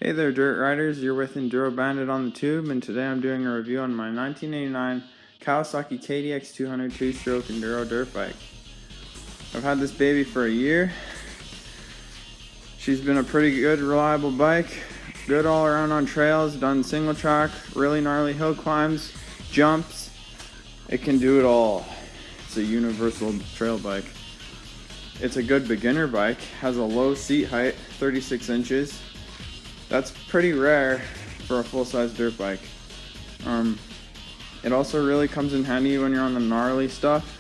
Hey there dirt riders, you're with Enduro Bandit on the tube, and today I'm doing a review on my 1989 Kawasaki KDX200 two-stroke Enduro dirt bike. I've had this baby for a year. She's been a pretty good, reliable bike, good all around on trails, done single track, really gnarly hill climbs, jumps. It can do it all. It's a universal trail bike. It's a good beginner bike, has a low seat height, 36 inches. That's pretty rare for a full-size dirt bike. It also really comes in handy when you're on the gnarly stuff.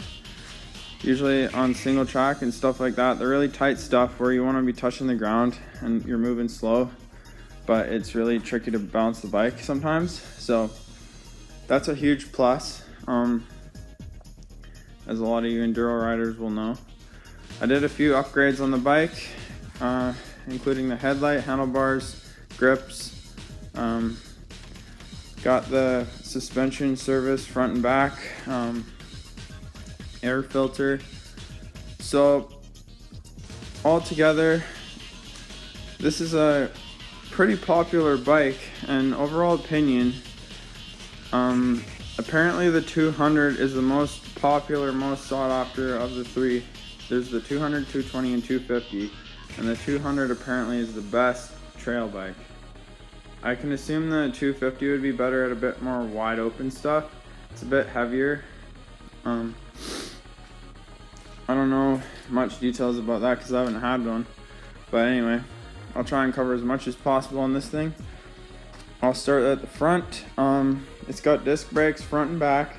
Usually on single track and stuff like that, the really tight stuff where you want to be touching the ground and you're moving slow, but it's really tricky to balance the bike sometimes. So that's a huge plus, as a lot of you enduro riders will know. I did a few upgrades on the bike, including the headlight, handlebars, grips, got the suspension service front and back, air filter. So altogether, this is a pretty popular bike, and overall opinion, apparently the 200 is the most popular, most sought after of the three. There's the 200, 220, and 250, and the 200 apparently is the best trail bike. I can assume the 250 would be better at a bit more wide open stuff. It's a bit heavier. I don't know much details about that because I haven't had one. But anyway, I'll try and cover as much as possible on this thing. I'll start at the front. It's got disc brakes front and back.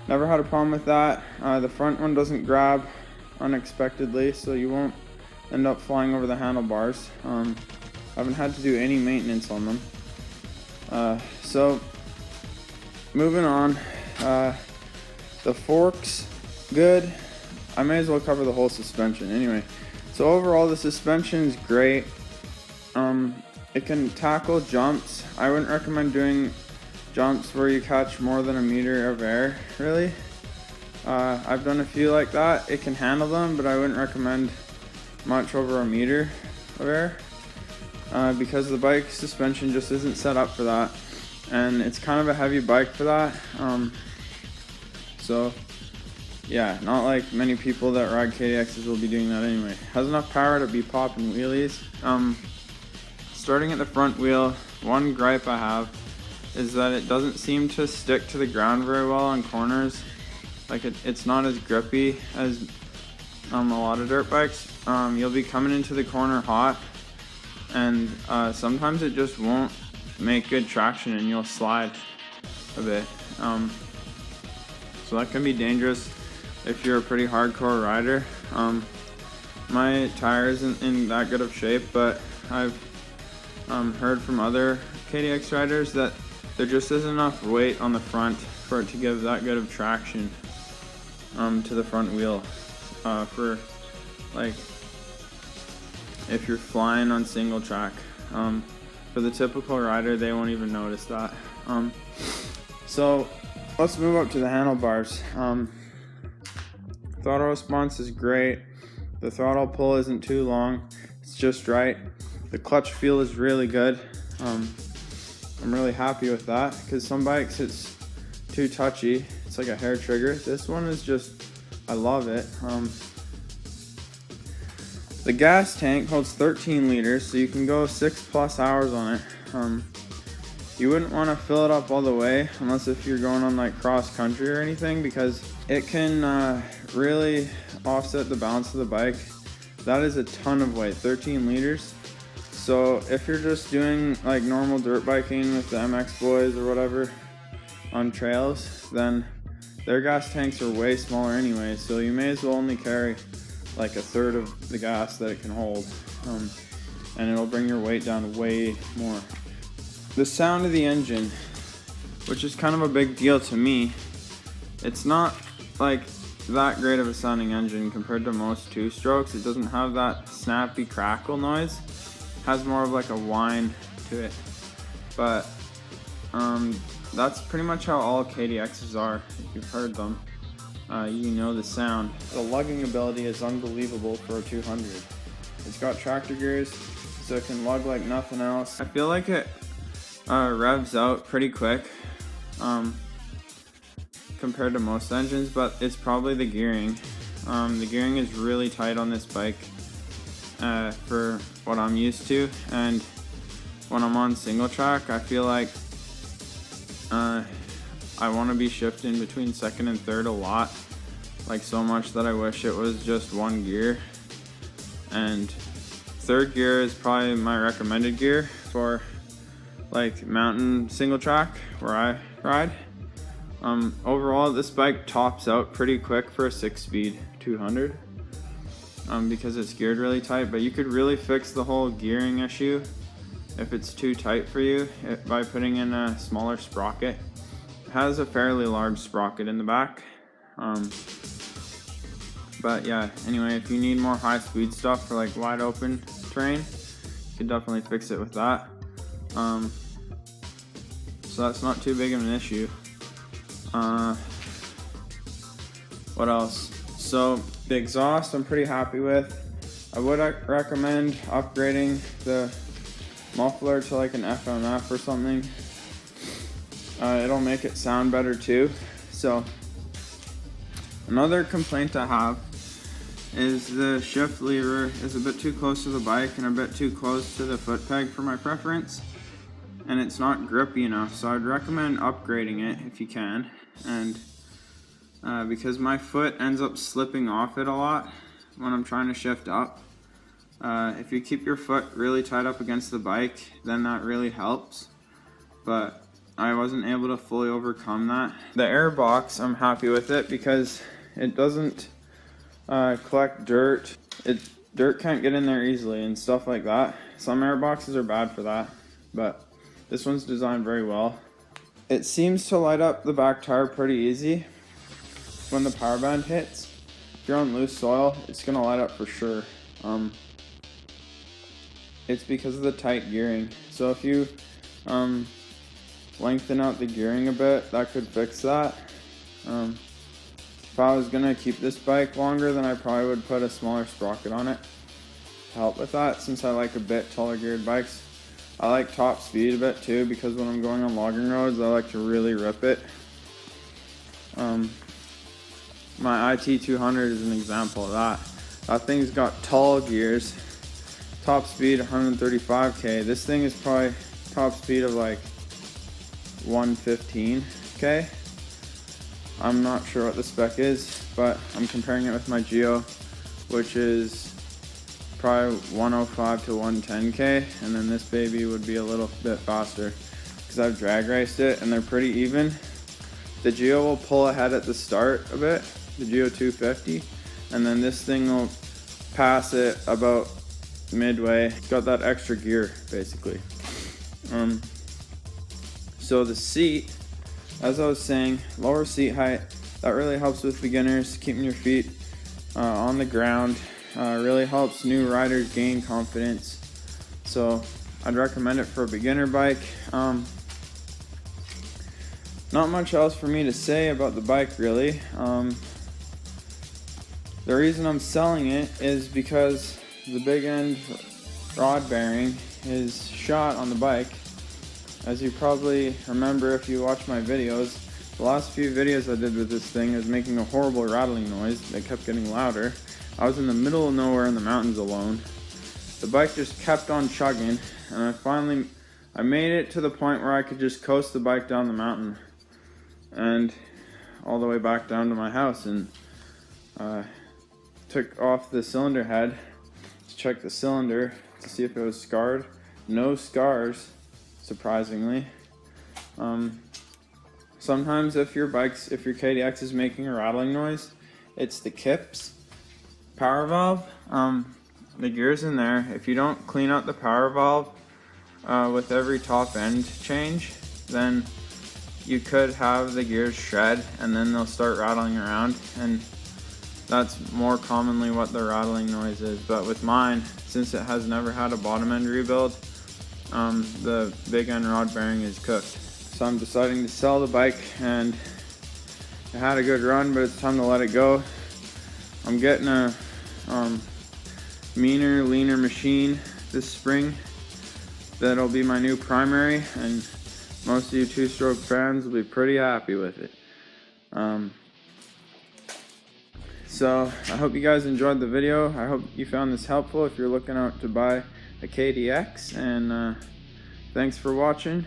Never had a problem with that. The front one doesn't grab unexpectedly, so you won't end up flying over the handlebars. I haven't had to do any maintenance on them. So moving on, the forks, good. I may as well cover the whole suspension anyway. So overall the suspension is great. It can tackle jumps. I wouldn't recommend doing jumps where you catch more than a meter of air, really. I've done a few like that. It can handle them, but I wouldn't recommend much over a meter of air. Because the bike suspension just isn't set up for that, and it's kind of a heavy bike for that. So yeah, not like many people that ride KDXs will be doing that anyway. Has enough power to be popping wheelies. Starting at the front wheel, one gripe I have is that it doesn't seem to stick to the ground very well on corners. Like it's not as grippy as a lot of dirt bikes. You'll be coming into the corner hot, and sometimes it just won't make good traction and you'll slide a bit. So that can be dangerous if you're a pretty hardcore rider. My tire isn't in that good of shape, but I've heard from other KDX riders that there just isn't enough weight on the front for it to give that good of traction to the front wheel for like if you're flying on single track. For the typical rider, they won't even notice that. So let's move up to the handlebars. Throttle response is great. The throttle pull isn't too long. It's just right. The clutch feel is really good. I'm really happy with that because some bikes it's too touchy. It's like a hair trigger. This one is just, I love it. The gas tank holds 13 liters, so you can go 6+ hours on it. You wouldn't want to fill it up all the way unless if you're going on like cross country or anything, because it can really offset the balance of the bike. That is a ton of weight, 13 liters. So if you're just doing like normal dirt biking with the MX boys or whatever on trails, then their gas tanks are way smaller anyway, so you may as well only carry like a third of the gas that it can hold, and it'll bring your weight down way more. The sound of the engine, which is kind of a big deal to me, it's not like that great of a sounding engine compared to most two-strokes. It doesn't have that snappy crackle noise. It has more of like a whine to it, but that's pretty much how all KDXs are. If you've heard them, you know the sound. The lugging ability is unbelievable for a 200. It's got tractor gears, so it can lug like nothing else. I feel like it revs out pretty quick compared to most engines, but it's probably the gearing. The gearing is really tight on this bike for what I'm used to, and when I'm on single track, I feel like I want to be shifting between second and third a lot, like so much that I wish it was just one gear. And third gear is probably my recommended gear for like mountain single track where I ride. Overall, this bike tops out pretty quick for a 6-speed 200 because it's geared really tight, but you could really fix the whole gearing issue if it's too tight for you by putting in a smaller sprocket. It has a fairly large sprocket in the back. But yeah, anyway, if you need more high speed stuff for like wide open terrain, you can definitely fix it with that. So that's not too big of an issue. What else? So the exhaust I'm pretty happy with. I would recommend upgrading the muffler to like an FMF or something. It'll make it sound better too. So another complaint I have is the shift lever is a bit too close to the bike and a bit too close to the foot peg for my preference, and it's not grippy enough. So I'd recommend upgrading it if you can. And because my foot ends up slipping off it a lot when I'm trying to shift up, if you keep your foot really tight up against the bike, then that really helps. But I wasn't able to fully overcome that. The air box, I'm happy with it because it doesn't collect dirt. Dirt can't get in there easily and stuff like that. Some air boxes are bad for that, but this one's designed very well. It seems to light up the back tire pretty easy when the power band hits. If you're on loose soil, it's gonna light up for sure. It's because of the tight gearing. So if you lengthen out the gearing a bit, that could fix that. If I was gonna keep this bike longer, then I probably would put a smaller sprocket on it to help with that, since I like a bit taller geared bikes. I like top speed a bit too, because when I'm going on logging roads, I like to really rip it. My IT200 is an example of that. That thing's got tall gears, top speed 135k. This thing is probably top speed of like 115k. I'm not sure what the spec is, but I'm comparing it with my Geo, which is probably 105 to 110k, and then this baby would be a little bit faster because I've drag raced it and they're pretty even. The Geo will pull ahead at the start a bit, the Geo 250, and then this thing will pass it about midway. It's got that extra gear basically. So the seat, as I was saying, lower seat height, that really helps with beginners, keeping your feet on the ground. Really helps new riders gain confidence. So I'd recommend it for a beginner bike. Not much else for me to say about the bike really. The reason I'm selling it is because the big end rod bearing is shot on the bike. As you probably remember if you watch my videos, the last few videos I did with this thing is making a horrible rattling noise that kept getting louder. I was in the middle of nowhere in the mountains alone. The bike just kept on chugging, and I made it to the point where I could just coast the bike down the mountain and all the way back down to my house, and took off the cylinder head to check the cylinder to see if it was scarred. No scars, surprisingly. Sometimes if your KDX is making a rattling noise, it's the kips. Power valve, the gears in there, if you don't clean out the power valve with every top end change, then you could have the gears shred and then they'll start rattling around, and that's more commonly what the rattling noise is. But with mine, since it has never had a bottom end rebuild, the big end rod bearing is cooked. So I'm deciding to sell the bike, and it had a good run, but it's time to let it go. I'm getting a meaner, leaner machine this spring that'll be my new primary, and most of you two-stroke fans will be pretty happy with it. So I hope you guys enjoyed the video. I hope you found this helpful if you're looking out to buy a KDX, and thanks for watching.